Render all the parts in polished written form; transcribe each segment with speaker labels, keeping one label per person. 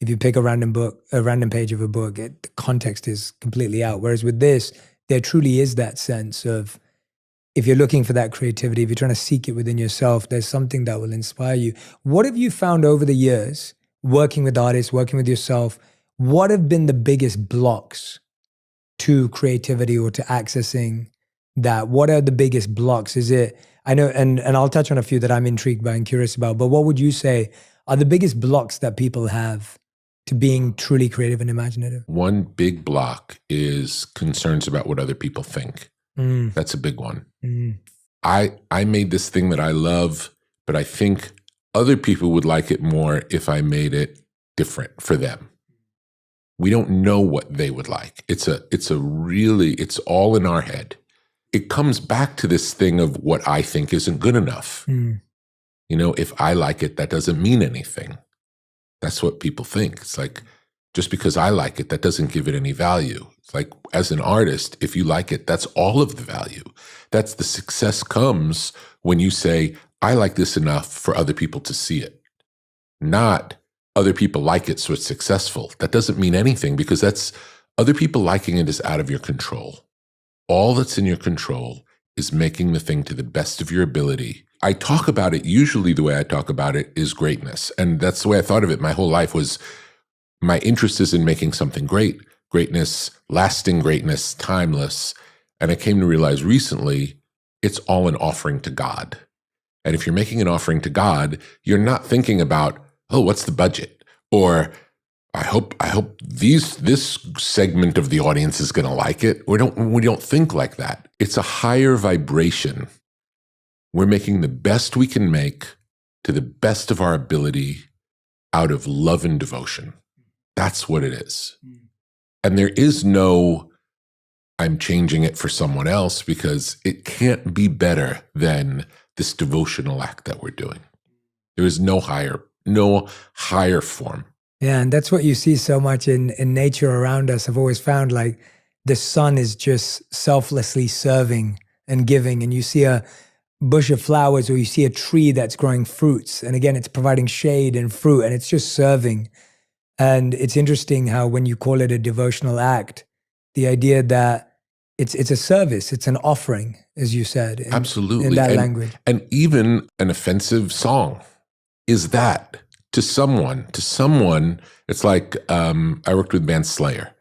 Speaker 1: if you pick a random page of a book, the context is completely out. Whereas with this, there truly is that sense of, if you're looking for that creativity, if you're trying to seek it within yourself, there's something that will inspire you. What have you found over the years, working with artists, working with yourself? What have been the biggest blocks to creativity or to accessing that? What are the biggest blocks? Is it, I know, and I'll touch on a few that I'm intrigued by and curious about, but what would you say are the biggest blocks that people have to being truly creative and imaginative?
Speaker 2: One big block is concerns about what other people think. That's a big one. I made this thing that I love, but I think other people would like it more if I made it different for them. We don't know what they would like. It's all in our head. It comes back to this thing of what I think isn't good enough. If I like it, that doesn't mean anything. That's what people think. It's like, just because I like it, that doesn't give it any value. It's like, as an artist, if you like it, that's all of the value. That's the success comes when you say, I like this enough for other people to see it. Not other people like it, so it's successful. That doesn't mean anything, because that's other people liking it is out of your control. All that's in your control is making the thing to the best of your ability. I talk about it, usually the way I talk about it is greatness. And that's the way I thought of it my whole life was, my interest is in making something great, greatness, lasting greatness, timeless. And I came to realize recently, it's all an offering to God. And if you're making an offering to God, you're not thinking about, oh, what's the budget? Or I hope this segment of the audience is going to like it. We don't think like that. It's a higher vibration. We're making the best we can make to the best of our ability out of love and devotion. That's what it is. And there is no, I'm changing it for someone else, because it can't be better than this devotional act that we're doing. There is no higher form.
Speaker 1: Yeah, and that's what you see so much in nature around us. I've always found, like, the sun is just selflessly serving and giving, and you see a bush of flowers or you see a tree that's growing fruits, and again, it's providing shade and fruit, and it's just serving. And it's interesting how when you call it a devotional act, the idea that it's a service, it's an offering, as you said.
Speaker 2: Absolutely.
Speaker 1: In that language.
Speaker 2: And even an offensive song is that to someone. It's like, I worked with band Slayer,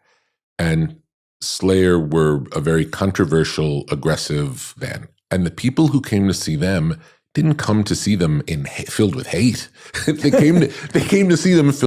Speaker 2: and Slayer were a very controversial, aggressive band. And the people who came to see them didn't come to see them filled with hate. They came to see them filled